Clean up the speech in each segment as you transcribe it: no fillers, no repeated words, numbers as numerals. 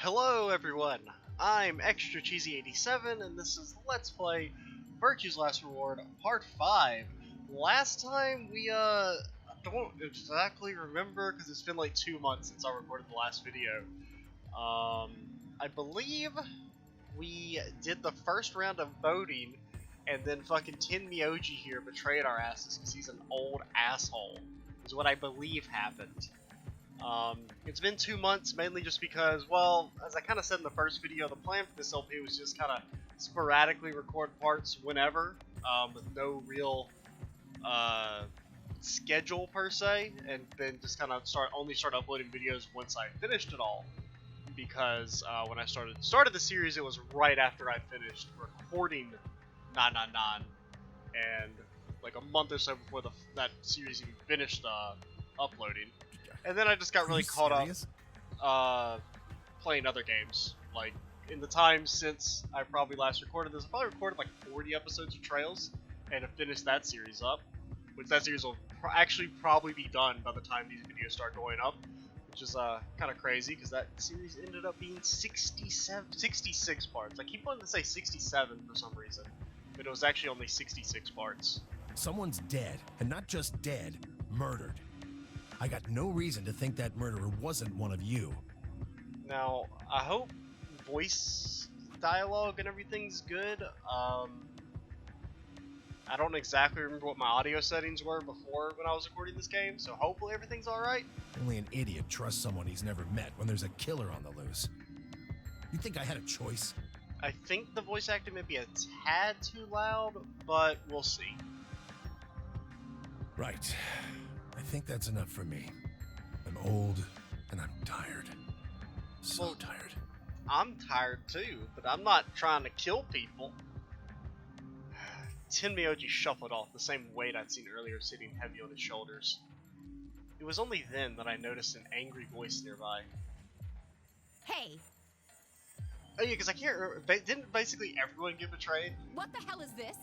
Hello everyone, I'm Extra Cheesy 87 and this is Let's Play Virtue's Last Reward Part 5. Last time I don't exactly remember because it's been like 2 months since I recorded the last video. I believe we did the first round of voting and then fucking Tin Myoji here betrayed our asses because he's an old asshole, is what I believe happened. It's been 2 months, mainly just because, well, as I kind of said in the first video, the plan for this LP was just kind of sporadically record parts whenever, with no real schedule per se, and then just kind of only start uploading videos once I finished it all. Because when I started the series, it was right after I finished recording 999, and like a month or so before that series even finished uploading. And then I just got really caught up playing other games. Like, in the time since I probably last recorded this, I probably recorded like 40 episodes of Trails and have finished that series up. Which that series will actually probably be done by the time these videos start going up. Which is kind of crazy because that series ended up being 66 parts. I keep wanting to say 67 for some reason. But it was actually only 66 parts. Someone's dead, and not just dead, murdered. I got no reason to think that murderer wasn't one of you. Now, I hope voice dialogue and everything's good. I don't exactly remember what my audio settings were before when I was recording this game, so hopefully everything's alright. Only an idiot trusts someone he's never met when there's a killer on the loose. You think I had a choice? I think the voice acting may be a tad too loud, but we'll see. Right. I think that's enough for me. I'm old, and I'm tired. So tired. I'm tired too, but I'm not trying to kill people. Tin Myoji shuffled off, the same weight I'd seen earlier sitting heavy on his shoulders. It was only then that I noticed an angry voice nearby. Hey! Oh yeah, because I can't remember, didn't basically everyone get betrayed? What the hell is this?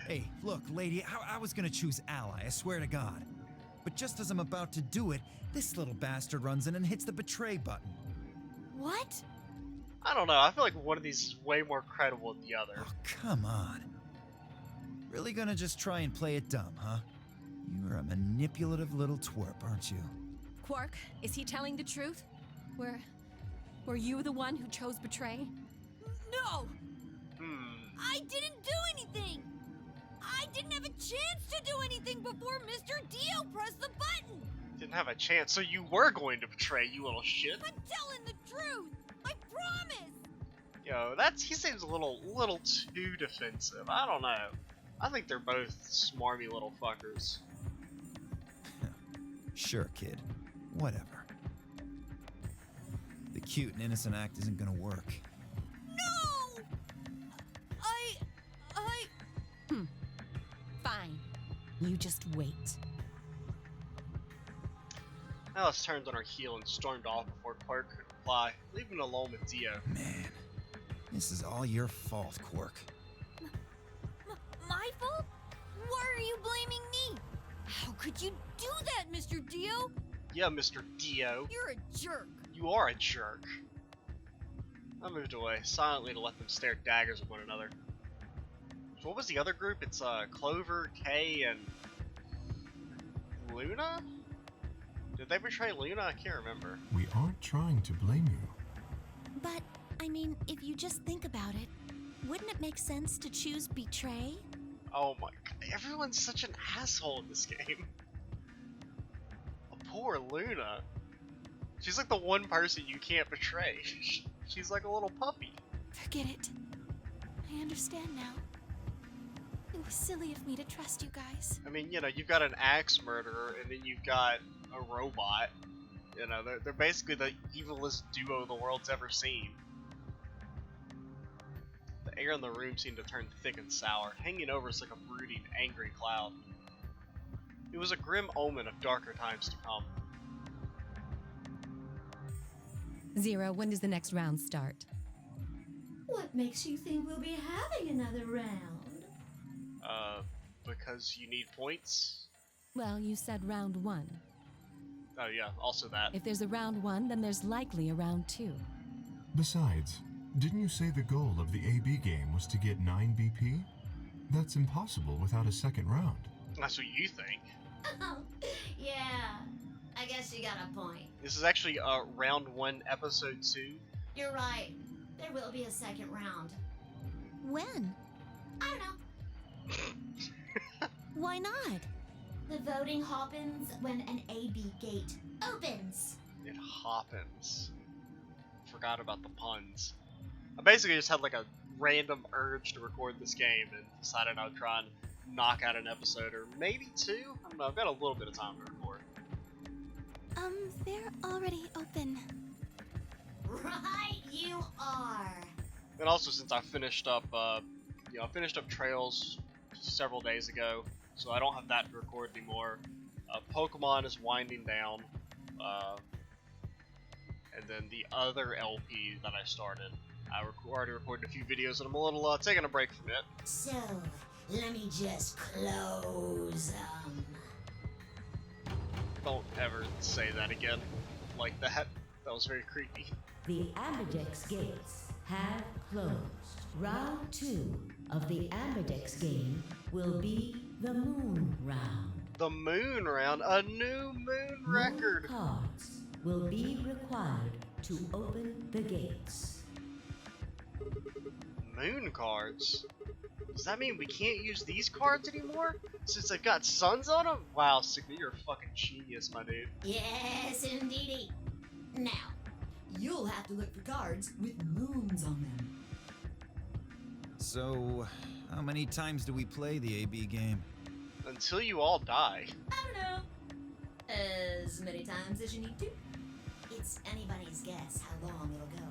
Hey, look, lady, I was gonna choose ally, I swear to God. But just as I'm about to do it, this little bastard runs in and hits the betray button. What? I don't know, I feel like one of these is way more credible than the other. Oh, come on. Really gonna just try and play it dumb, huh? You're a manipulative little twerp, aren't you? Quark, is he telling the truth? Were you the one who chose betray? No! I didn't do anything! I didn't have a chance to do anything before Mr. Dio pressed the button! Didn't have a chance, so you were going to betray, you little shit. I'm telling the truth! I promise! Yo, he seems a little too defensive. I don't know. I think they're both smarmy little fuckers. Sure, kid. Whatever. The cute and innocent act isn't gonna work. No! Fine. You just wait. Alice turned on her heel and stormed off before Quark could reply, leaving him alone with Dio. Man, this is all your fault, Quark. My fault? Why are you blaming me? How could you do that, Mr. Dio? Yeah, Mr. Dio. You're a jerk. You are a jerk. I moved away, silently to let them stare daggers at one another. So what was the other group? It's Clover, Kay, and Luna? Did they betray Luna? I can't remember. We aren't trying to blame you. But, I mean, if you just think about it, wouldn't it make sense to choose betray? Oh my god, everyone's such an asshole in this game. Poor Luna. She's like the one person you can't betray. She's like a little puppy. Forget it. I understand now. It was silly of me to trust you guys. I mean, you know, you've got an axe murderer, and then you've got a robot. You know, they're basically the evilest duo the world's ever seen. The air in the room seemed to turn thick and sour, hanging over us like a brooding, angry cloud. It was a grim omen of darker times to come. Zero, when does the next round start? What makes you think we'll be having another round? Because you need points? Well, you said round one. Oh yeah, also that. If there's a round 1, then there's likely a round 2. Besides, didn't you say the goal of the AB game was to get 9 BP? That's impossible without a second round. That's what you think. Oh, yeah. I guess you got a point. This is actually round 1, episode 2. You're right. There will be a second round. When? I don't know. Why not? The voting happens when an AB gate opens. It happens. Forgot about the puns. I basically just had like a random urge to record this game and decided I would try and knock out an episode or maybe 2. I don't know, I've got a little bit of time to record. They're already open. Right, you are. And also since I finished up, I finished up Trails several days ago, so I don't have that to record anymore. Pokemon is winding down, and then the other LP that I started, I already recorded a few videos, and I'm a little taking a break from it. So, let me just close, Don't ever say that again, like that. That was very creepy. The Ambidex gates have closed. Round 2 of the Ambidex game will be the Moon Round. The Moon Round, a new Moon record. Moon cards will be required to open the gates. Moon cards? Does that mean we can't use these cards anymore? Since they've got suns on them? Wow, Sigma, you're a fucking genius, my dude. yes, indeedy. Now, You'll have to look for cards with moons on them. So, how many times do we play the AB game? Until you all die. I don't know. As many times as you need to. It's anybody's guess how long it'll go.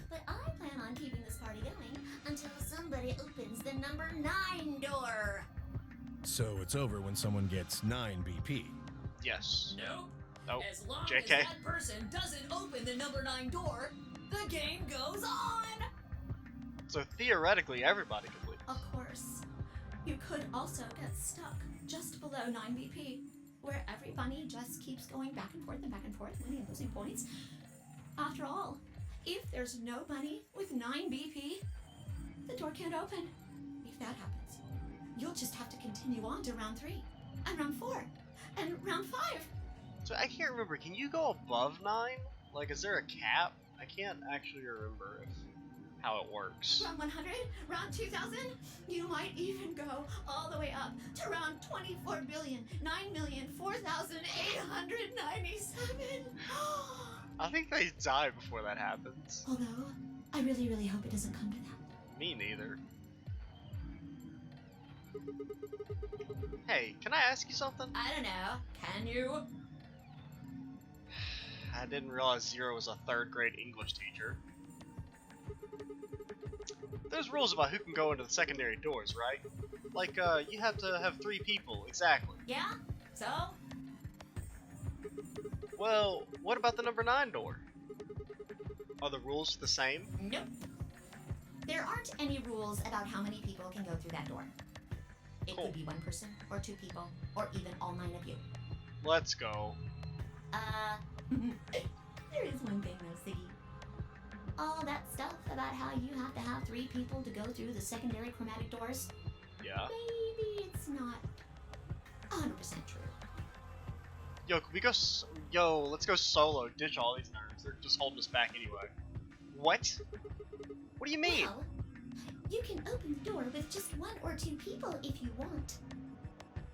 But I plan on keeping this party going until somebody opens the number 9 door. So it's over when someone gets 9 BP. Yes. No. Oh, As long JK. as that person doesn't open the number 9 door, the game goes on. So theoretically, everybody could leave. Of course. You could also get stuck just below 9 BP, where every bunny just keeps going back and forth, winning and losing points. After all, if there's no bunny with 9 BP, the door can't open. If that happens, you'll just have to continue on to round 3, and round 4, and round 5. So I can't remember, can you go above 9? Like, is there a cap? I can't actually remember how it works. Round 100, round 2000, you might even go all the way up to round 24,9,004,897. I think they die before that happens. Although, I really, really hope it doesn't come to that. Me neither. Hey, can I ask you something? I don't know. Can you? I didn't realize Zero was a 3rd grade English teacher. There's rules about who can go into the secondary doors, right? Like, you have to have 3 people, exactly. Yeah? So? Well, what about the number 9 door? Are the rules the same? Nope. There aren't any rules about how many people can go through that door. It Cool. could be 1 person, or 2 people, or even all 9 of you. Let's go. There is one thing though, Siggy. All that stuff about how you have to have 3 people to go through the secondary chromatic doors, Yeah. maybe it's not 100% true. Yo, can we go? Let's go solo. Ditch all these nerds. They're just holding us back anyway. What? What do you mean? Well, you can open the door with just 1 or 2 people if you want.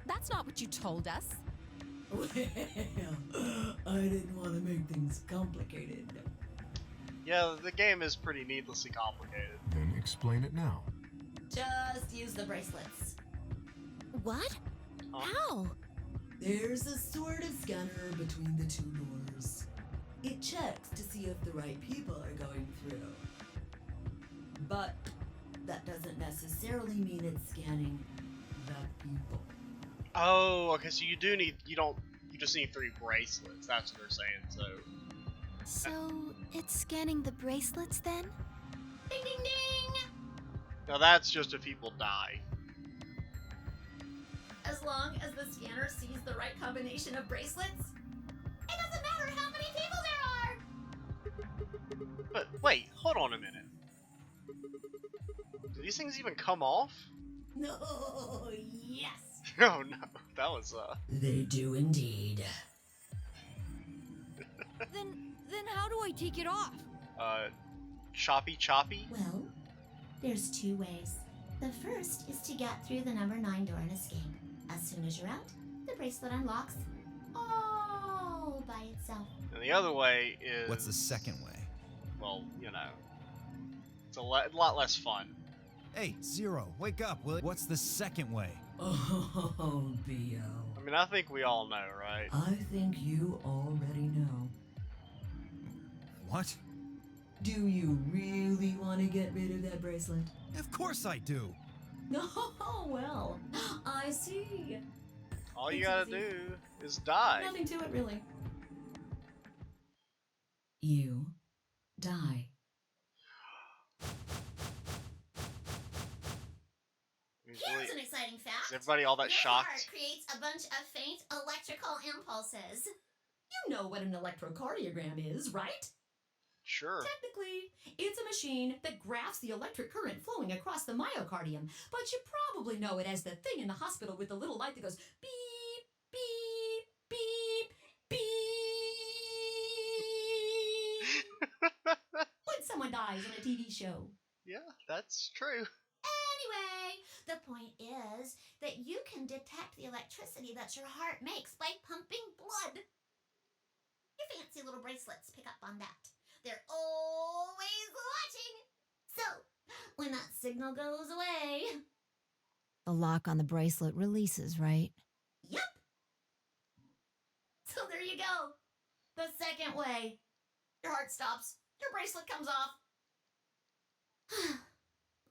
That's not what you told us. Well, I didn't want to make things complicated. Yeah, the game is pretty needlessly complicated. Then explain it now. Just use the bracelets. What? Huh? How? There's a sort of scanner between the 2 doors. It checks to see if the right people are going through. But that doesn't necessarily mean it's scanning the people. Oh, okay. So you just need 3 bracelets. That's what they're saying. So So, it's scanning the bracelets then? Ding ding ding! now that's just if people die. As long as the scanner sees the right combination of bracelets, It doesn't matter how many people there are! But wait, hold on a minute. Do these things even come off? No, yes! Oh no, that was They do indeed. Then how do I take it off? choppy. Well, there's two ways. The first is to get through the number 9 door and escape. As soon as you're out, the bracelet unlocks all by itself. And the other way is... What's the second way? Well, you know, it's a lot less fun. Hey, Zero, wake up, will you? What's the second way? Oh, B.O. I mean, I think we all know, right? I think you already know. What? Do you really want to get rid of that bracelet? Of course I do. Oh, well, I see. All you It's gotta easy. do is die. Nothing to it, really. You die. Here's an exciting fact. Is everybody all that Your shocked? heart creates a bunch of faint electrical impulses. You know what an electrocardiogram is, right? Sure. Technically, it's a machine that graphs the electric current flowing across the myocardium, but you probably know it as the thing in the hospital with the little light that goes beep, beep, beep, beep. When someone dies on a TV show. Yeah, that's true. Anyway, the point is that you can detect the electricity that your heart makes by pumping blood. Your fancy little bracelets pick up on that. They're always watching. So, when that signal goes away, The lock on the bracelet releases, right? yep. So there you go. The second way. Your heart stops. Your bracelet comes off.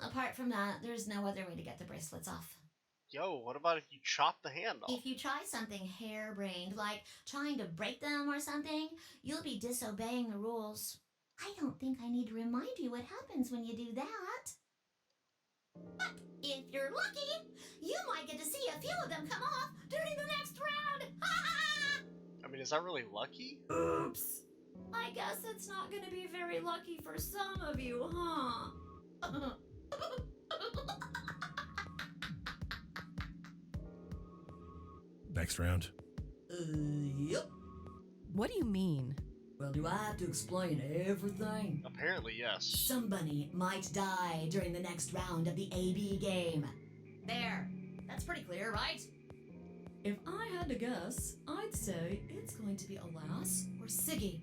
Apart from that, there's no other way to get the bracelets off. Yo, what about if you chop the hand off? If you try something harebrained, like trying to break them or something, you'll be disobeying the rules. I don't think I need to remind you what happens when you do that. But if you're lucky, you might get to see a few of them come off during the next round. I mean, is that really lucky? Oops. I guess it's not gonna be very lucky for some of you, huh? Next round. Yep. What do you mean? Well, do I have to explain everything? Apparently, yes. Somebody might die during the next round of the AB game. There. That's pretty clear, right? If I had to guess, I'd say it's going to be Alas or Siggy.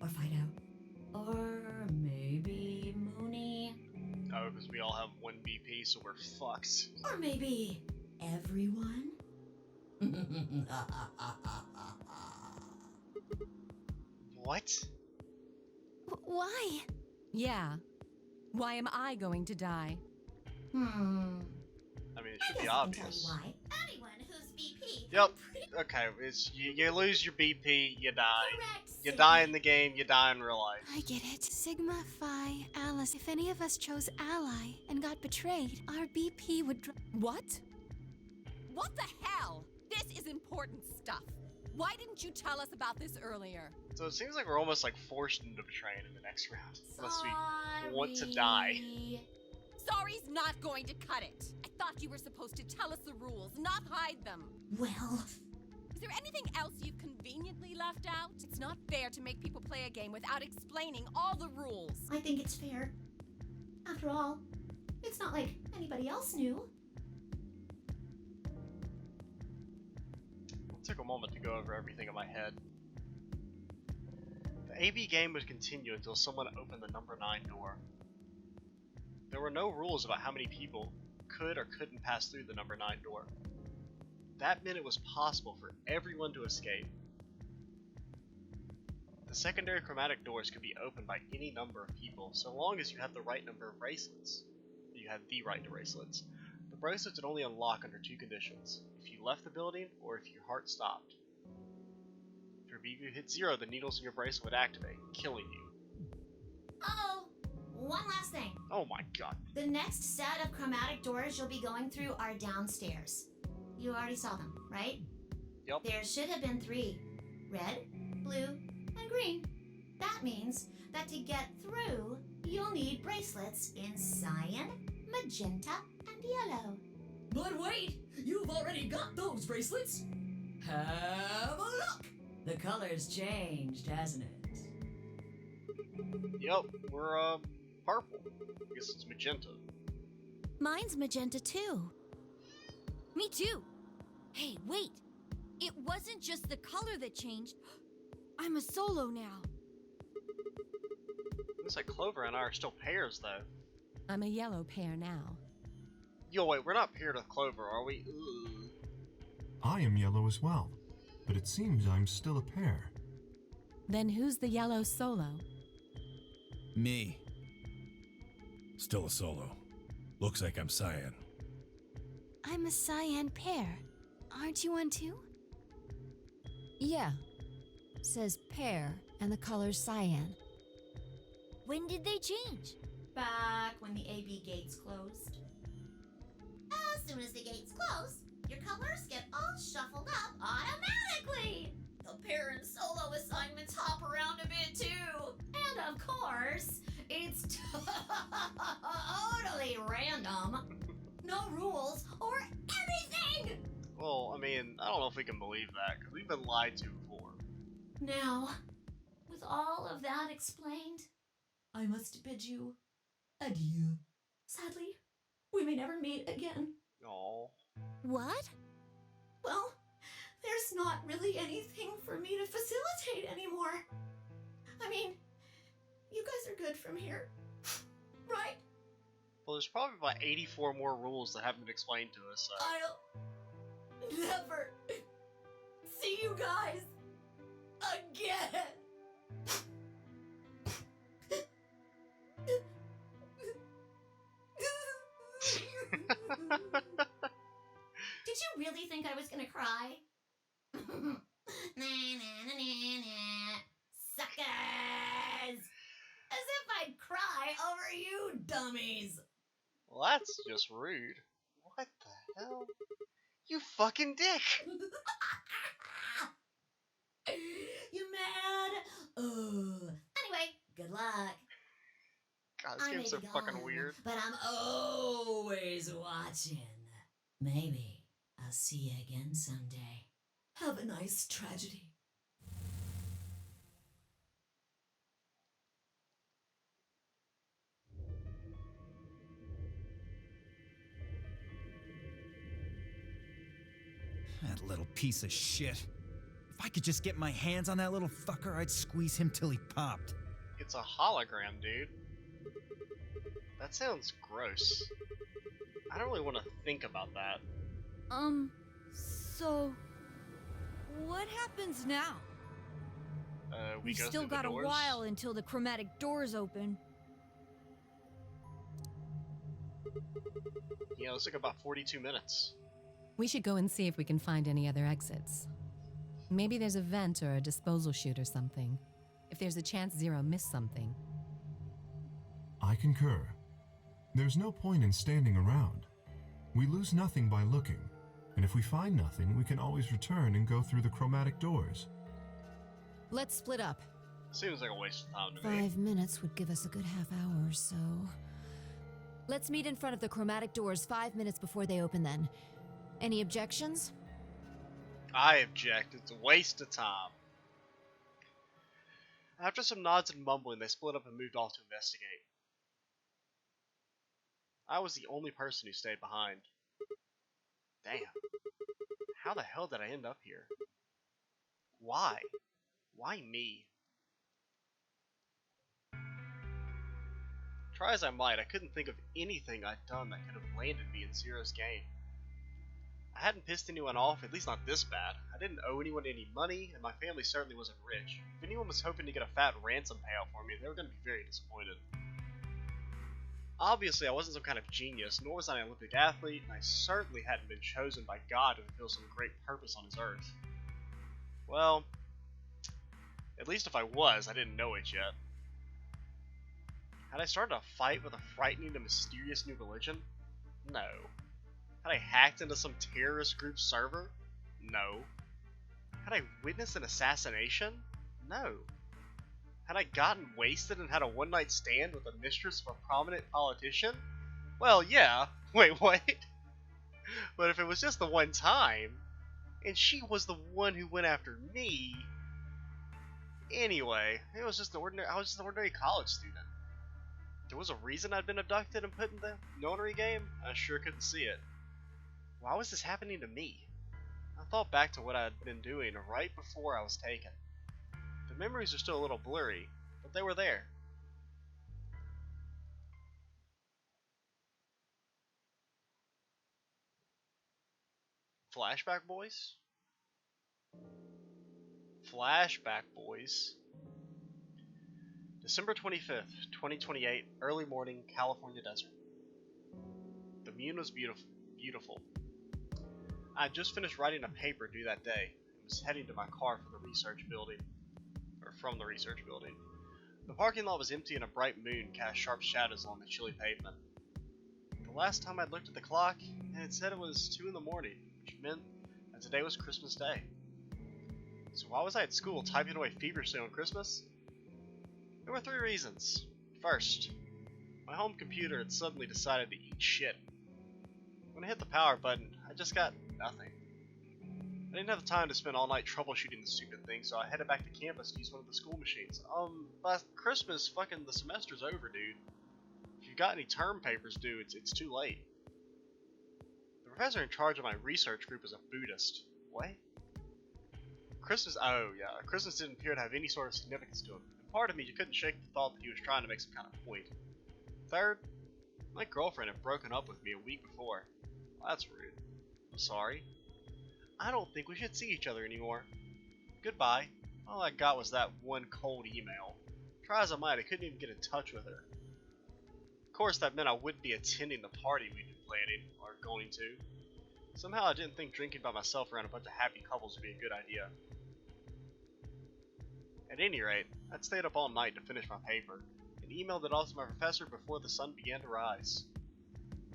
Or Fido. Or maybe Mooney. Oh, because we all have 1 BP, so we're fucked. Or maybe everyone. What? Why? Yeah. Why am I going to die? I mean, it should be obvious. Why? Anyone who's BP. Yep. Okay, it's you lose your BP, you die. Correct, You Siggy. die in the game, you die in real life. I get it. Sigma, Phi, Alice. If any of us chose Ally and got betrayed, our BP would What? What the hell? This is important stuff. Why didn't you tell us about this earlier? So it seems like we're almost like forced into betraying in the next round. Unless we want to die. Sorry. Sorry's not going to cut it. I thought you were supposed to tell us the rules, not hide them. Well, Is there anything else you've conveniently left out? It's not fair to make people play a game without explaining all the rules. I think it's fair. After all, it's not like anybody else knew. It took a moment to go over everything in my head. The AB game would continue until someone opened the number 9 door. There were no rules about how many people could or couldn't pass through the number 9 door. That meant it was possible for everyone to escape. The secondary chromatic doors could be opened by any number of people, so long as you had the right number of bracelets. You had the right to bracelets. The bracelets would only unlock under 2 conditions: if you left the building, or if your heart stopped. If your BB hit 0, the needles in your bracelet would activate, killing you. Oh, one last thing. Oh my god. The next set of chromatic doors you'll be going through are downstairs. You already saw them, right? Yep. There should have been 3. Red, blue, and green. That means that to get through, you'll need bracelets in cyan, magenta, and yellow. But wait, you've already got those bracelets. Have a look. The color's changed, hasn't it? Yep, we're purple. I guess it's magenta. Mine's magenta too. Me too. Hey, wait. It wasn't just the color that changed. I'm a solo now. Looks like Clover and I are still pairs, though. I'm a yellow pair now. Yo, wait, we're not paired with Clover, are we? Ugh. I am yellow as well, but it seems I'm still a pair. Then who's the yellow solo? Me. Still a solo. Looks like I'm cyan. I'm a cyan pair. Aren't you one too? Yeah. Says pear, and the color's cyan. When did they change? Back when the AB gates closed. As soon as the gates close, your colors get all shuffled up automatically. The pair and solo assignments hop around a bit too. And of course, it's totally random. No rules or anything! Well, I mean, I don't know if we can believe that, because we've been lied to before. Now, with all of that explained, I must bid you adieu. Sadly, we may never meet again. Aww. What? Well, there's not really anything for me to facilitate anymore. I mean, you guys are good from here, right? Well, there's probably about 84 more rules that haven't been explained to us, so. I'll never see you guys again. Did you really think I was gonna cry? Nah, nah, nah, nah, nah. Suckers! As if I'd cry over you dummies! Well, that's just rude. What the hell? You fucking dick! You mad? Anyway, good luck. God, this I game's may so be fucking gone, weird. but I'm always watching. Maybe I'll see you again someday. Have a nice tragedy. That little piece of shit. If I could just get my hands on that little fucker, I'd squeeze him till he popped. It's a hologram, dude. That sounds gross. I don't really want to think about that. So what happens now? We go still through the got a doors? while until the chromatic doors open. Yeah, looks like about 42 minutes. We should go and see if we can find any other exits. Maybe there's a vent or a disposal chute or something. If there's a chance Zero missed something. I concur. There's no point in standing around. We lose nothing by looking, and if we find nothing, we can always return and go through the chromatic doors. Let's split up. Seems like a waste of time to me. 5 minutes would give us a good half hour or so. Let's meet in front of the chromatic doors 5 minutes before they open then. Any objections? I object. It's a waste of time. After some nods and mumbling, they split up and moved off to investigate. I was the only person who stayed behind. Damn. How the hell did I end up here? Why? Why me? Try as I might, I couldn't think of anything I'd done that could have landed me in Zero's game. I hadn't pissed anyone off, at least not this bad. I didn't owe anyone any money, and my family certainly wasn't rich. If anyone was hoping to get a fat ransom payout for me, they were going to be very disappointed. Obviously, I wasn't some kind of genius, nor was I an Olympic athlete, and I certainly hadn't been chosen by God to fulfill some great purpose on his earth. Well, at least if I was, I didn't know it yet. Had I started a fight with a frightening and mysterious new religion? No. Had I hacked into some terrorist group server? No. Had I witnessed an assassination? No. Had I gotten wasted and had a one-night stand with the mistress of a prominent politician? Well, yeah. Wait, what? But if it was just the one time, and she was the one who went after me... Anyway, I was just an ordinary college student. There was a reason I'd been abducted and put in the notary game? I sure couldn't see it. Why was this happening to me? I thought back to what I had been doing right before I was taken. The memories are still a little blurry, but they were there. Flashback boys? Flashback boys. December 25th, 2028, early morning, California desert. The moon was beautiful. I had just finished writing a paper due that day and was heading to my car from the research building. The parking lot was empty and a bright moon cast sharp shadows on the chilly pavement. The last time I'd looked at the clock, it had said it was 2 in the morning, which meant that today was Christmas Day. So why was I at school typing away feverishly on Christmas? There were 3 reasons. First, my home computer had suddenly decided to eat shit. When I hit the power button, I just got nothing. I didn't have time to spend all night troubleshooting the stupid thing, so I headed back to campus to use one of the school machines. By Christmas, fucking the semester's over, dude. If you've got any term papers due, it's too late. The professor in charge of my research group is a Buddhist. What? Christmas didn't appear to have any sort of significance to him. And part of me couldn't shake the thought that he was trying to make some kind of point. Third, my girlfriend had broken up with me a week before. Well, that's rude. I'm sorry. I don't think we should see each other anymore. Goodbye. All I got was that one cold email. Try as I might, I couldn't even get in touch with her. Of course, that meant I wouldn't be attending the party we'd been planning, or going to. Somehow I didn't think drinking by myself around a bunch of happy couples would be a good idea. At any rate, I'd stayed up all night to finish my paper, and emailed it off to my professor before the sun began to rise.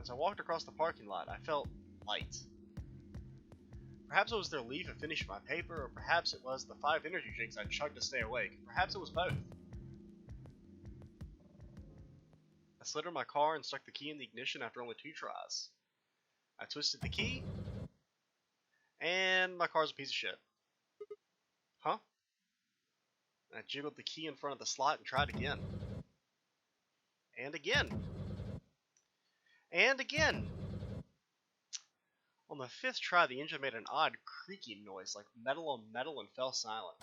As I walked across the parking lot, I felt light. Perhaps it was the relief of finishing my paper, or perhaps it was the 5 energy drinks I chugged to stay awake. Perhaps it was both. I slid in my car and stuck the key in the ignition after only 2 tries. I twisted the key, and my car's a piece of shit. Huh? I jiggled the key in front of the slot and tried again. And again. And again. On the 5th try, the engine made an odd creaking noise, like metal on metal, and fell silent.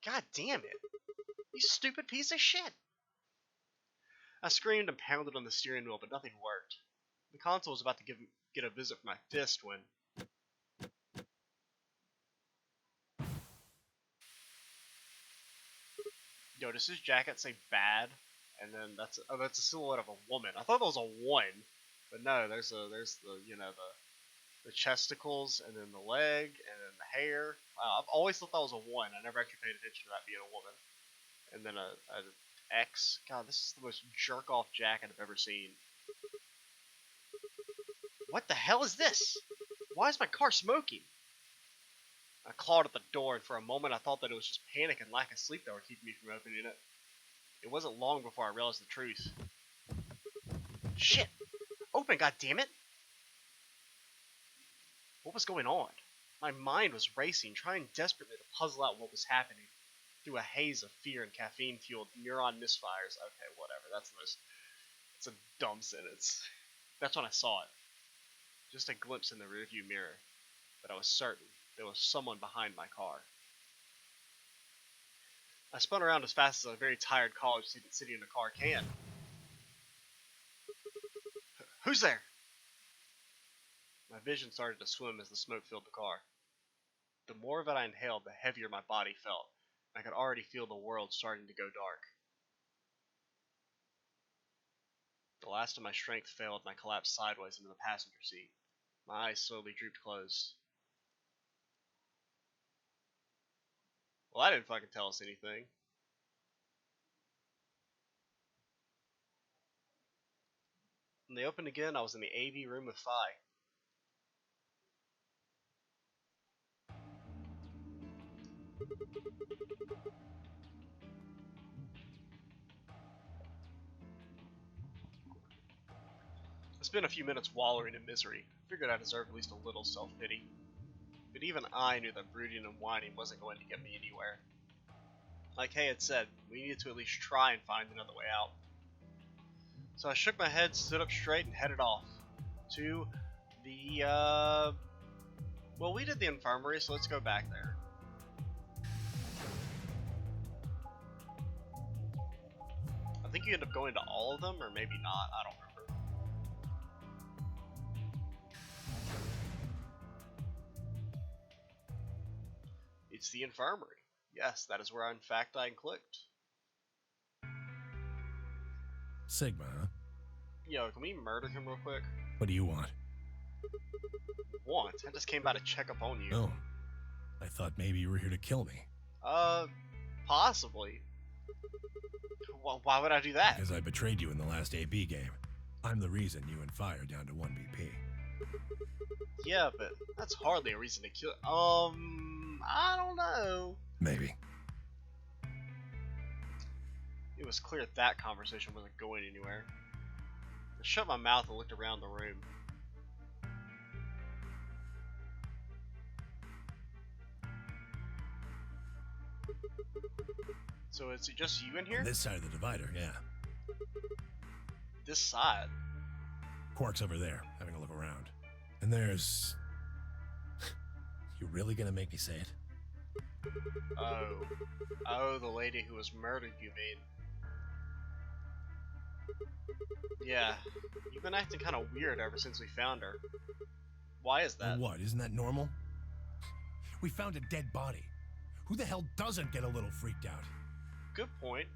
God damn it! You stupid piece of shit! I screamed and pounded on the steering wheel, but nothing worked. The console was about to get a visit from my fist when... Yo, does his jacket say bad? And then that's a silhouette of a woman. I thought that was a 1, but no, there's the the chesticles, and then the leg, and then the hair. Wow, I've always thought that was a 1. I never actually paid attention to that being a woman. And then a X. God, this is the most jerk off jacket I've ever seen. What the hell is this? Why is my car smoking? I clawed at the door, and for a moment I thought that it was just panic and lack of sleep that were keeping me from opening it. It wasn't long before I realized the truth. Shit! Open, goddammit! What was going on? My mind was racing, trying desperately to puzzle out what was happening through a haze of fear and caffeine-fueled neuron misfires. Okay, whatever. It's a dumb sentence. That's when I saw it. Just a glimpse in the rearview mirror. But I was certain there was someone behind my car. I spun around as fast as a very tired college student sitting in a car can. Who's there? My vision started to swim as the smoke filled the car. The more of it I inhaled, the heavier my body felt. I could already feel the world starting to go dark. The last of my strength failed and I collapsed sideways into the passenger seat. My eyes slowly drooped closed. Well, that didn't fucking tell us anything. When they opened again, I was in the AV room with Phi. I spent a few minutes wallowing in misery. Figured I deserved at least a little self-pity. But even I knew that brooding and whining wasn't going to get me anywhere. Like Hay had said, we needed to at least try and find another way out. So I shook my head, stood up straight, and headed off. To the, well, we did the infirmary, so let's go back there. I think you end up going to all of them, or maybe not, I don't remember. It's the infirmary. Yes, that is where in fact I clicked. Sigma, huh? Yo, can we murder him real quick? What do you want? Want? I just came by to check up on you. Oh. I thought maybe you were here to kill me. Possibly. Well, why would I do that? Because I betrayed you in the last AB game. I'm the reason you and Fi are down to 1 BP. Yeah, but that's hardly a reason to kill. I don't know. Maybe. It was clear that conversation wasn't going anywhere. I shut my mouth and looked around the room. So is it just you in here? This side of the divider, yeah. This side? Quark's over there, having a look around. And there's... You really gonna make me say it? Oh, the lady who was murdered, you mean? Yeah, you've been acting kind of weird ever since we found her. Why is that? What, isn't that normal? We found a dead body. Who the hell doesn't get a little freaked out? Good point.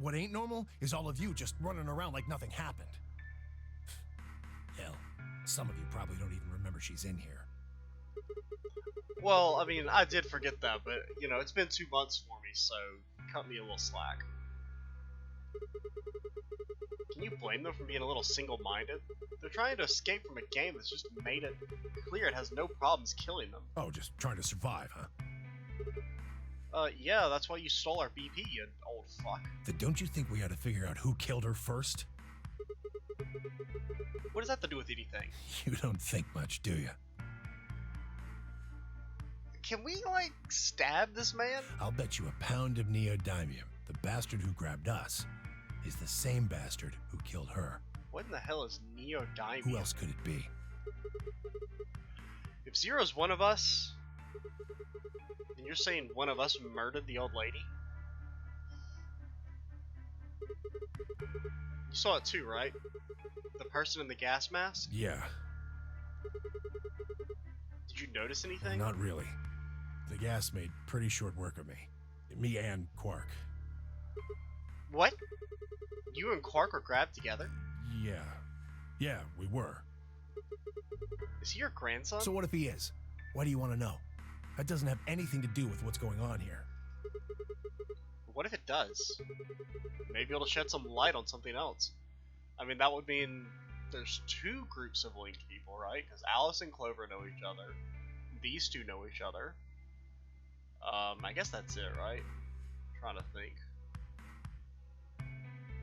What ain't normal is all of you just running around like nothing happened. Hell, some of you probably don't even remember she's in here. Well, I mean, I did forget that, but, you know, it's been 2 months for me, so cut me a little slack. Can you blame them for being a little single-minded? They're trying to escape from a game that's just made it clear it has no problems killing them. Oh, just trying to survive, huh? Yeah, that's why you stole our BP, you old fuck. Then don't you think we ought to figure out who killed her first? What does that have to do with anything? You don't think much, do you? Can we, like, stab this man? I'll bet you a pound of neodymium. The bastard who grabbed us is the same bastard who killed her. What in the hell is neodymium? Who else could it be? If Zero's one of us, then you're saying one of us murdered the old lady? You saw it too, right? The person in the gas mask? Yeah. Did you notice anything? Not really. The gas made pretty short work of me. Me and Quark. What? You and Quark were grabbed together? Yeah. Yeah, we were. Is he your grandson? So what if he is? Why do you want to know? That doesn't have anything to do with what's going on here. What if it does? Maybe it'll shed some light on something else. I mean, that would mean there's 2 groups of linked people, right? Because Alice and Clover know each other. These 2 know each other. I guess that's it, right? I'm trying to think.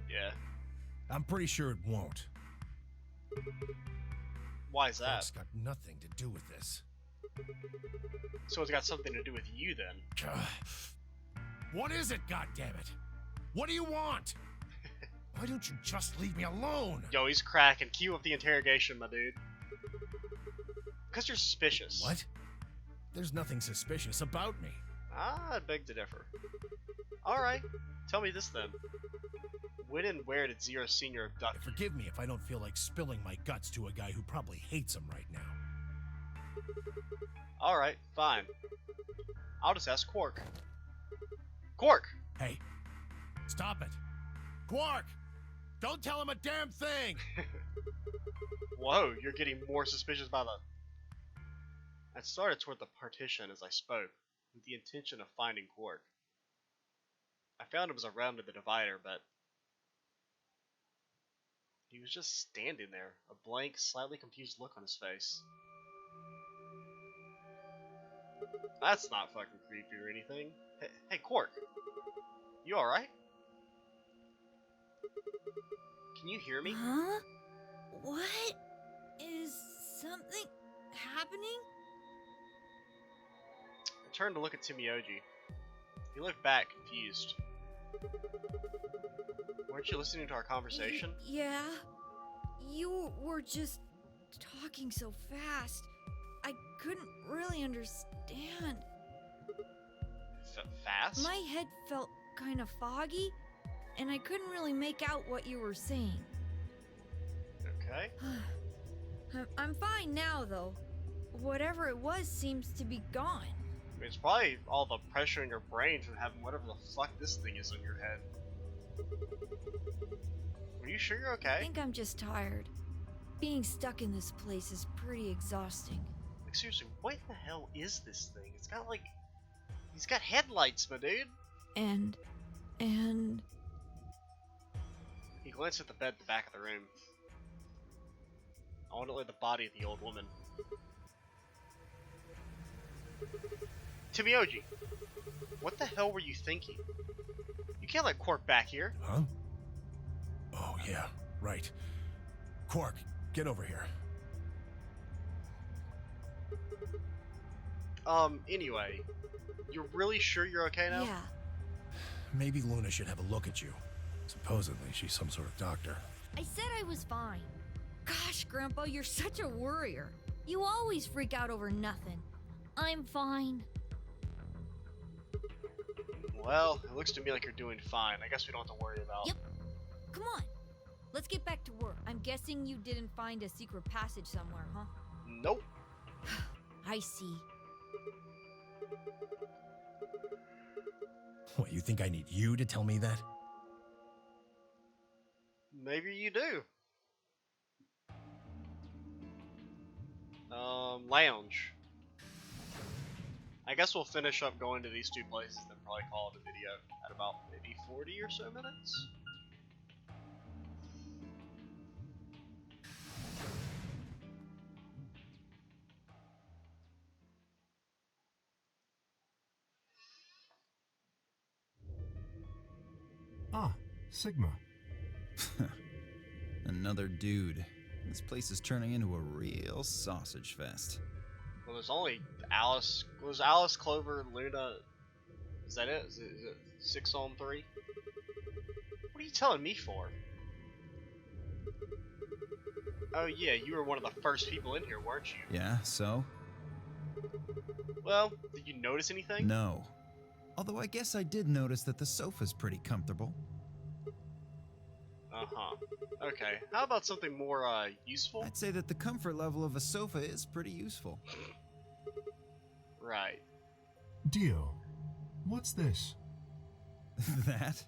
Yeah. I'm pretty sure it won't. Why is that? It's got nothing to do with this. So it's got something to do with you then. What is it, goddammit? What do you want? Why don't you just leave me alone? Yo, he's cracking. Cue up the interrogation, my dude. Because you're suspicious. What? There's nothing suspicious about me. I beg to differ. Alright, tell me this then. When and where did Zero Senior abduct you? Forgive me if I don't feel like spilling my guts to a guy who probably hates him right now. Alright, fine. I'll just ask Quark. Quark! Hey, stop it. Quark! Don't tell him a damn thing! Whoa, you're getting more suspicious by the... I started toward the partition as I spoke, with the intention of finding Quark. I found him as I rounded the divider, but... he was just standing there, a blank, slightly confused look on his face. That's not fucking creepy or anything. Hey, Quark. You alright? Can you hear me? Huh? What? Is something happening? I turned to look at Timioji. He looked back, confused. Weren't you listening to our conversation? Yeah. You were just talking so fast. I couldn't really understand. Fast? My head felt kind of foggy, and I couldn't really make out what you were saying. Okay. I'm fine now, though. Whatever it was seems to be gone. I mean, it's probably all the pressure in your brain from having whatever the fuck this thing is on your head. Are you sure you're okay? I think I'm just tired. Being stuck in this place is pretty exhausting. Like, seriously, what the hell is this thing? It's got like... He's got headlights, my dude! And... He glanced at the bed at the back of the room. I want to lay the body of the old woman. Timioji, what the hell were you thinking? You can't let Quark back here. Huh? Oh, yeah, right. Quark, get over here. Anyway, you're really sure you're okay now? yeah. Maybe Luna should have a look at you. Supposedly, she's some sort of doctor. I said I was fine. Gosh, Grandpa, you're such a worrier. You always freak out over nothing. I'm fine. Well, it looks to me like you're doing fine. I guess we don't have to worry about... Yep. Come on. Let's get back to work. I'm guessing you didn't find a secret passage somewhere, huh? Nope. I see. What, you think I need you to tell me that? Maybe you do. Lounge. I guess we'll finish up going to these two places, then probably call it a video at about maybe 40 or so minutes. Ah, Sigma. Another dude. This place is turning into a real sausage fest. Well, there's only Alice. Was Alice, Clover, Luna? Is that it? Is it 6 on 3? What are you telling me for? Oh yeah, you were one of the first people in here, weren't you? Yeah, so? Well, did you notice anything? No. Although I guess I did notice that the sofa's pretty comfortable. Uh-huh. Okay, how about something more, useful? I'd say that the comfort level of a sofa is pretty useful. Right. Dio, what's this? That?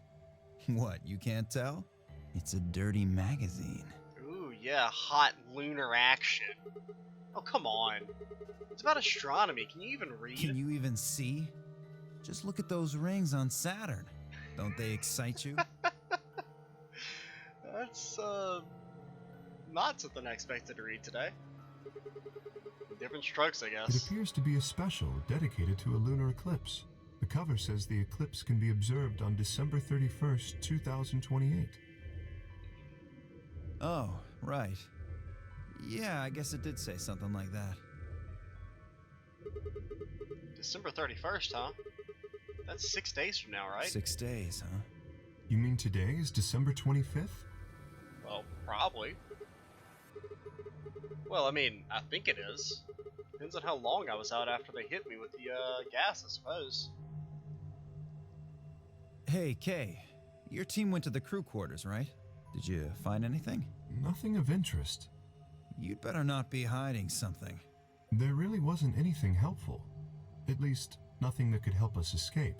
What, you can't tell? It's a dirty magazine. Ooh, yeah, hot lunar action. Oh, come on. It's about astronomy. Can you even read? Can you even see? Just look at those rings on Saturn. Don't they excite you? That's, not something I expected to read today. Different strokes, I It guess. appears to be a special dedicated to a lunar eclipse. The cover says the eclipse can be observed on December 31st, 2028. Oh, right. Yeah, I guess it did say something like that. December 31st, huh? That's 6 days from now, right? 6 days, huh? You mean today is December 25th? Well, probably. Well, I mean, I think it is. Depends on how long I was out after they hit me with the, gas, I suppose. Hey, Kay. Your team went to the crew quarters, right? Did you find anything? Nothing of interest. You'd better not be hiding something. There really wasn't anything helpful. At least, nothing that could help us escape.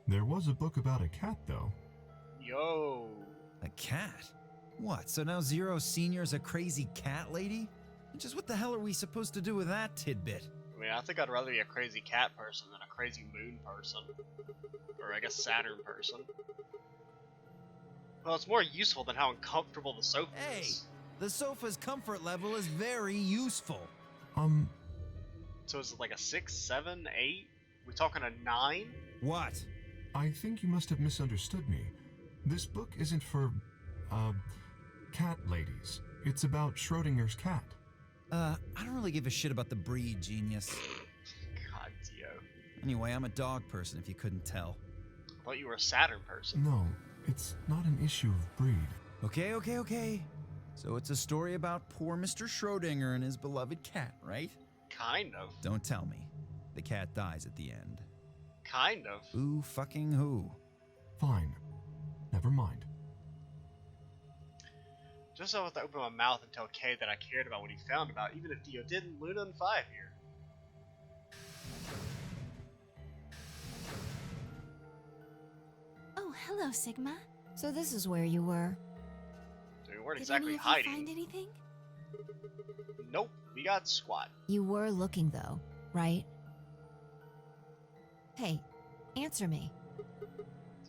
There was a book about a cat, though. Yo. A cat? What, so now Zero Senior's a crazy cat lady? Just what the hell are we supposed to do with that tidbit? I mean, I think I'd rather be a crazy cat person than a crazy moon person. Or I guess Saturn person. Well, it's more useful than how uncomfortable the sofa Hey, is. the sofa's comfort level is very useful. So is it like a 6, 7, 8? We talking a 9? What? I think you must have misunderstood me. This book isn't for, cat ladies. It's about Schrodinger's cat. I don't really give a shit about the breed, genius. God, Dio. Anyway, I'm a dog person, if you couldn't tell. I thought you were a Saturn person. No, it's not an issue of breed. Okay. So it's a story about poor Mr. Schrodinger and his beloved cat, right? Kind of. Don't tell me. The cat dies at the end. Kind of. Who fucking who? Fine. Never mind. Just so I have to open my mouth and tell Kay that I cared about what he found about, even if Dio didn't. Luna and 5 here. Oh, hello, Sigma. So this is where you were. So we weren't Did exactly any of hiding. you find anything? Nope, we got squat. You were looking, though, right? Hey, answer me.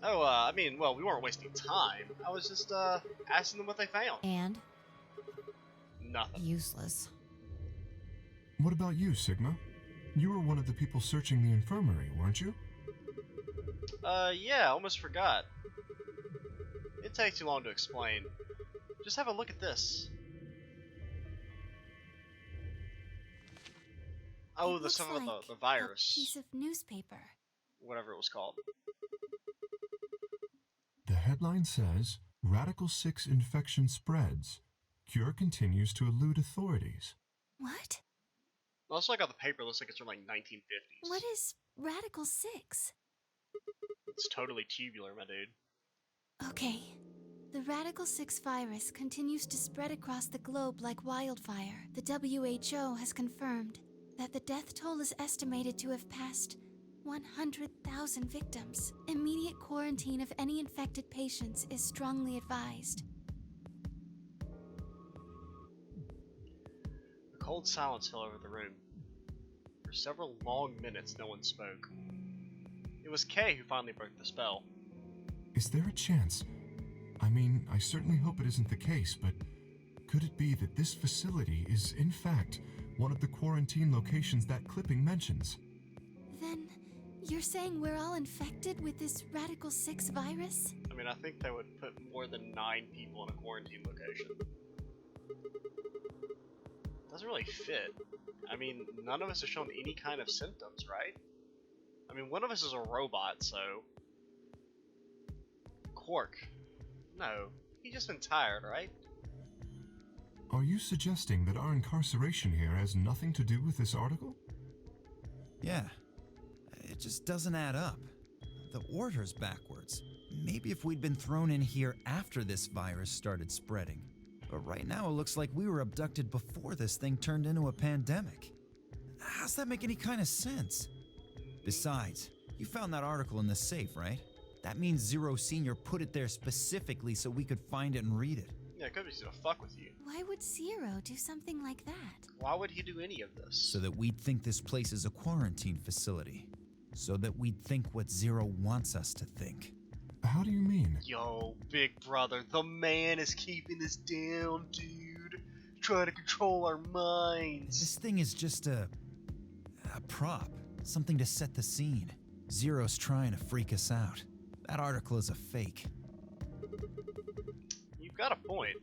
Oh, I mean, well, we weren't wasting time. I was just, asking them what they found. And? Nothing. Useless. What about you, Sigma? You were one of the people searching the infirmary, weren't you? Yeah, I almost forgot. It'd take too long to explain. Just have a look at this. Oh, It the looks stuff like about the a virus. piece of newspaper. Whatever it was called. The headline says, Radical 6 infection spreads. Cure continues to elude authorities. What? Also, I got the paper. Looks like it's from like 1950s. What is Radical 6? It's totally tubular, my dude. Okay. The Radical 6 virus continues to spread across the globe like wildfire. The WHO has confirmed that the death toll is estimated to have passed 100,000 victims. Immediate quarantine of any infected patients is strongly advised. A cold silence fell over the room. For several long minutes, no one spoke. It was Kay who finally broke the spell. Is there a chance? I mean, I certainly hope it isn't the case, but could it be that this facility is, in fact, one of the quarantine locations that clipping mentions? Then, you're saying we're all infected with this Radical 6 virus? I mean, I think they would put more than 9 people in a quarantine location. Doesn't really fit. I mean, none of us have shown any kind of symptoms, right? I mean, one of us is a robot, so... Quark. No, he's just been tired, right? Are you suggesting that our incarceration here has nothing to do with this article? Yeah. It just doesn't add up. The order's backwards. Maybe if we'd been thrown in here after this virus started spreading. But right now it looks like we were abducted before this thing turned into a pandemic. How's that make any kind of sense? Besides, you found that article in the safe, right? That means Zero Senior put it there specifically so we could find it and read it. Yeah, it could be to fuck with you. Why would Zero do something like that? Why would he do any of this? So that we'd think this place is a quarantine facility. So that we'd think what Zero wants us to think. How do you mean? Yo, big brother, the man is keeping us down, dude. Trying to control our minds. This thing is just a prop. Something to set the scene. Zero's trying to freak us out. That article is a fake. You've got a point.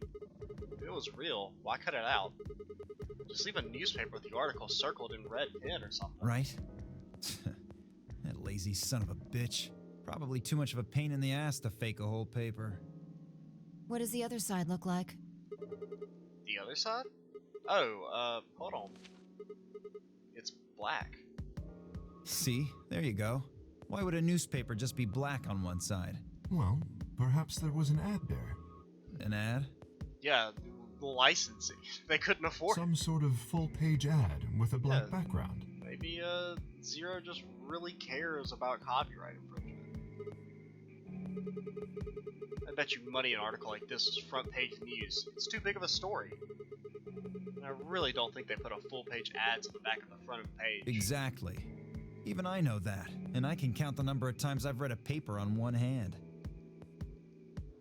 If it was real, why cut it out? Just leave a newspaper with the article circled in red pen or something. Right? That lazy son of a bitch. Probably too much of a pain in the ass to fake a whole paper. What does the other side look like? The other side? Oh, hold on. It's black. See? There you go. Why would a newspaper just be black on one side? Well, perhaps there was an ad there. An ad? Yeah, the licensing. They couldn't afford it. Some sort of full-page ad with a black Yeah. background. Maybe, Zero just really cares about copyright infringement. I bet you money an article like this is front page news. It's too big of a story. And I really don't think they put a full page ad to the back of the front of the page. Exactly. Even I know that, and I can count the number of times I've read a paper on one hand.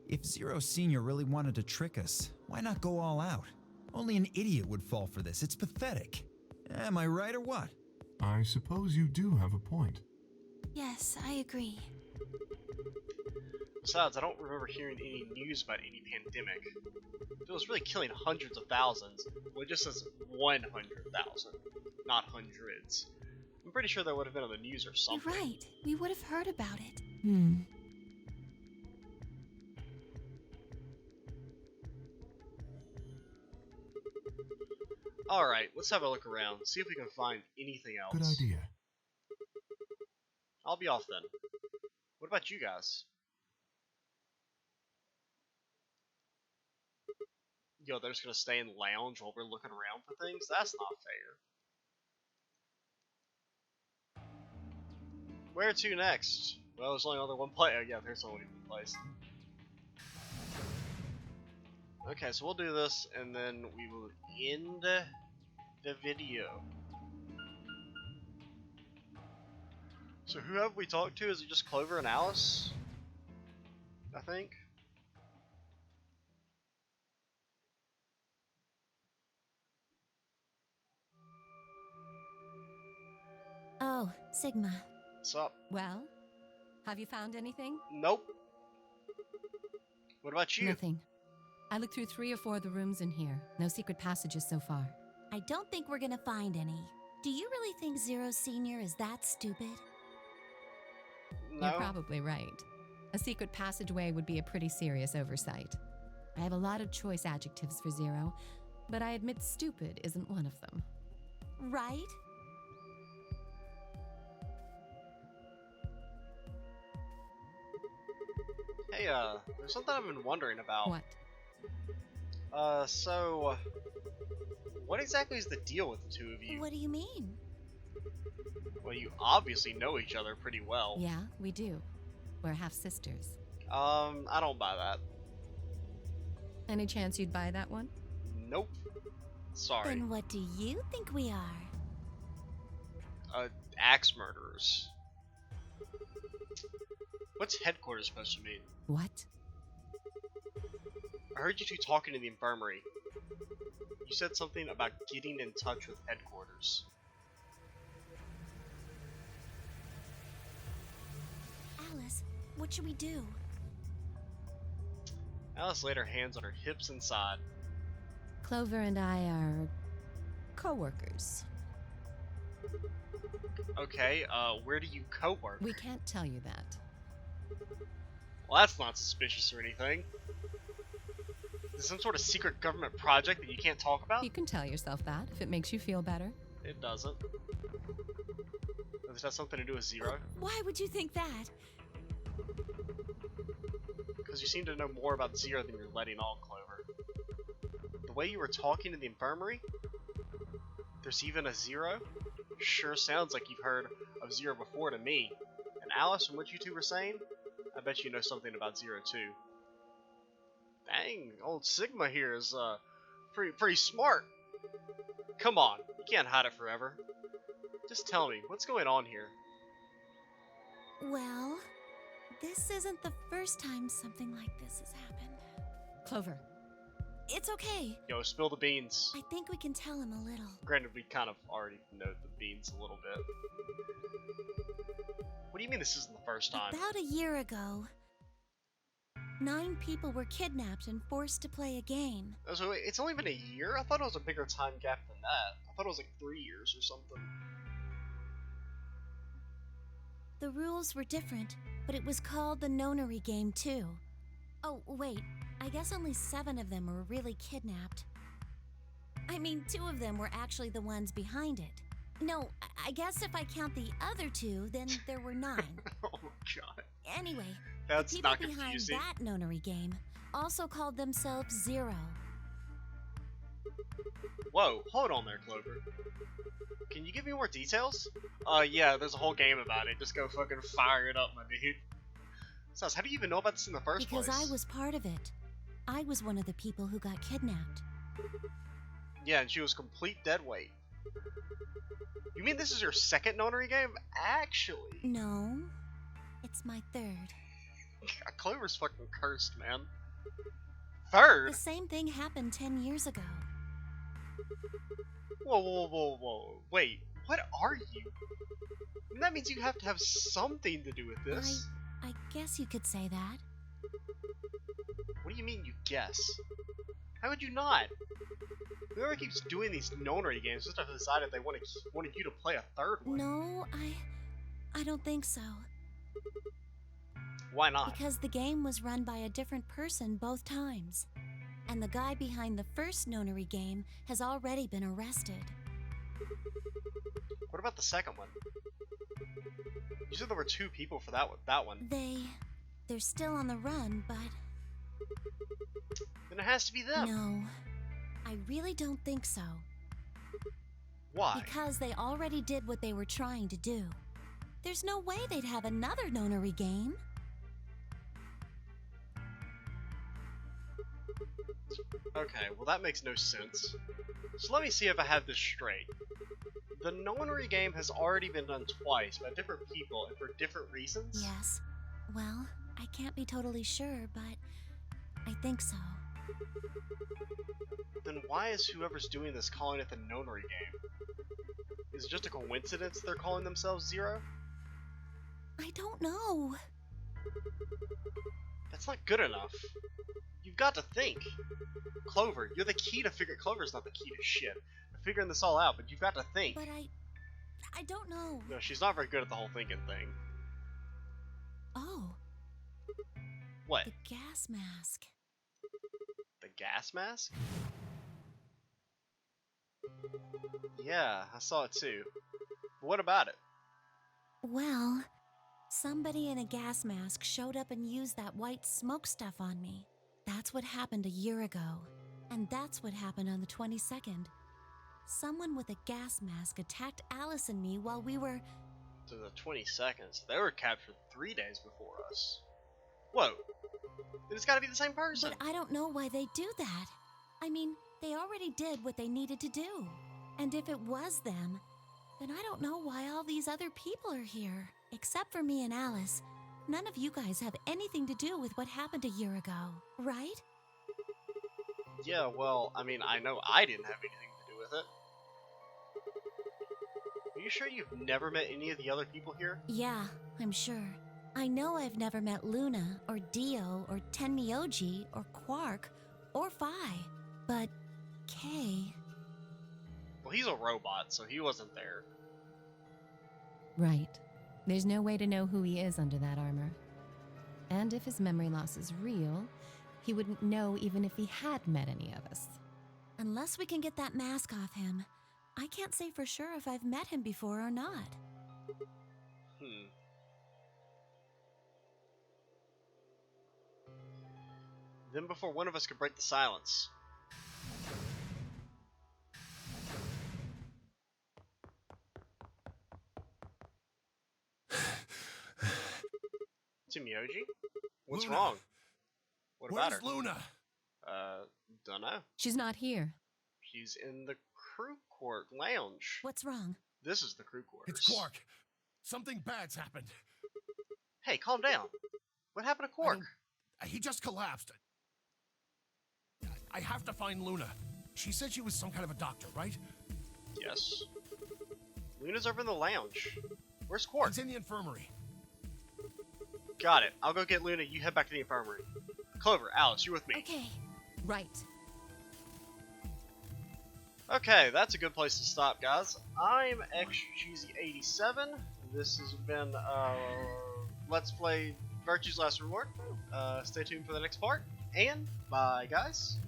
If Zero Senior really wanted to trick us, why not go all out? Only an idiot would fall for this. It's pathetic. Am I right or what? I suppose you do have a point. Yes, I agree. Besides, I don't remember hearing any news about any pandemic. If it was really killing hundreds of thousands, well, it just says 100,000, not hundreds. I'm pretty sure that would have been on the news or something. You're right. We would have heard about it. Alright, let's have a look around, see if we can find anything else. Good idea. I'll be off then. What about you guys? Yo, they're just gonna stay in lounge while we're looking around for things? That's not fair. Where to next? Well, there's only one place. Yeah, there's only one place. Okay, so we'll do this, and then we will end the video. So who have we talked to? Is it just Clover and Alice? I think. Oh, Sigma. What's up? Well, have you found anything? Nope. What about you? Nothing. I looked through 3 or 4 of the rooms in here. No secret passages so far. I don't think we're gonna find any. Do you really think Zero Senior is that stupid? No. You're probably right. A secret passageway would be a pretty serious oversight. I have a lot of choice adjectives for Zero, but I admit stupid isn't one of them. Right? Hey, there's something I've been wondering about. What? So, what exactly is the deal with the two of you? What do you mean? Well, you obviously know each other pretty well. Yeah, we do. We're half sisters. I don't buy that. Any chance you'd buy that one? Nope. Sorry. Then what do you think we are? Axe murderers. What's headquarters supposed to mean? What? I heard you two talking in the infirmary. You said something about getting in touch with headquarters. Alice, what should we do? Alice laid her hands on her hips and sighed. Clover and I are co-workers. Okay, where do you co-work? We can't tell you that. Well, that's not suspicious or anything. Is this some sort of secret government project that you can't talk about? You can tell yourself that if it makes you feel better. It doesn't. Does that have something to do with Zero? Why would you think that? Because you seem to know more about Zero than you're letting on, Clover. The way you were talking in the infirmary? There's even a Zero? Sure sounds like you've heard of Zero before to me. And Alice, from what you two were saying, I bet you know something about Zero too. Dang, old Sigma here is pretty smart. Come on, you can't hide it forever. Just tell me, what's going on here? Well, this isn't the first time something like this has happened. Clover. It's okay. Yo, spill the beans. I think we can tell him a little. Granted, we kind of already know the beans a little bit. What do you mean this isn't the first time? About a year ago, 9 people were kidnapped and forced to play a game. Oh, so it's only been a year? I thought it was a bigger time gap than that. I thought it was like 3 years or something. The rules were different, but it was called the Nonary game too. Oh, wait, I guess only 7 of them were really kidnapped. I mean, 2 of them were actually the ones behind it. No, I guess if I count the other 2, then there were 9. Oh my god. Anyway, That's the people not behind confusing. that Nonary game also called themselves Zero. Whoa, hold on there, Clover. Can you give me more details? Yeah, there's a whole game about it. Just go fucking fire it up, my dude. Sus, how do you even know about this in the first Because place? I was part of it. I was one of the people who got kidnapped. Yeah, and she was complete dead weight. You mean this is your second Nonary game? Actually. No, it's my 3rd. Clover's fucking cursed, man. 3rd? The same thing happened 10 years ago. Whoa. Wait, What are you? And that means you have to have something to do with this. I guess you could say that. What do you mean you guess? How would you not? Whoever keeps doing these Nonary games must have decided they wanted you to play a third one. No, I don't think so. Why not? Because the game was run by a different person both times. And the guy behind the first Nonary game has already been arrested. What about the second one? You said there were 2 people for that one. They're still on the run, but... Then it has to be them. No, I really don't think so. Why? Because they already did what they were trying to do. There's no way they'd have another Nonary game. Okay, well that makes no sense. So let me see if I have this straight. The Nonary game has already been done twice by different people and for different reasons? Yes. Well, I can't be totally sure, but I think so. Then why is whoever's doing this calling it the Nonary game? Is it just a coincidence they're calling themselves Zero? I don't know. That's not good enough. You've got to think. Clover, you're the key to figure. Clover's not the key to shit. I'm figuring this all out, but you've got to think. But I don't know. No, she's not very good at the whole thinking thing. Oh. What? The gas mask. The gas mask? Yeah, I saw it too. But what about it? Well, somebody in a gas mask showed up and used that white smoke stuff on me. That's what happened a year ago. And that's what happened on the 22nd. Someone with a gas mask attacked Alice and me while we were... To the 22nd, they were captured 3 days before us. Whoa. Then it's gotta be the same person. But I don't know why they do that. I mean, they already did what they needed to do. And if it was them, then I don't know why all these other people are here. Except for me and Alice. None of you guys have anything to do with what happened a year ago, right? Yeah, well, I mean, I know I didn't have anything to do with it. Are you sure you've never met any of the other people here? Yeah, I'm sure. I know I've never met Luna, or Dio, or Tenmyoji, or Quark, or Phi. But Kay... Well, he's a robot, so he wasn't there. Right. There's no way to know who he is under that armor. And if his memory loss is real, he wouldn't know even if he had met any of us. Unless we can get that mask off him, I can't say for sure if I've met him before or not. Then before one of us could break the silence. Tenmyoji? What's Luna. wrong? What about Where's her? Luna? Dunno. She's not here. She's in the crew court lounge. What's wrong? This is the crew quarters. It's Quark. Something bad's happened. Hey, calm down. What happened to Quark? He just collapsed. I have to find Luna. She said she was some kind of a doctor, right? Yes. Luna's over in the lounge. Where's Quark? He's in the infirmary. Got it. I'll go get Luna. You head back to the infirmary. Clover, Alice, you're with me. Okay. Right. Okay, that's a good place to stop, guys. I'm XCheesy87. This has been Let's Play Virtue's Last Reward. Stay tuned for the next part, and bye, guys.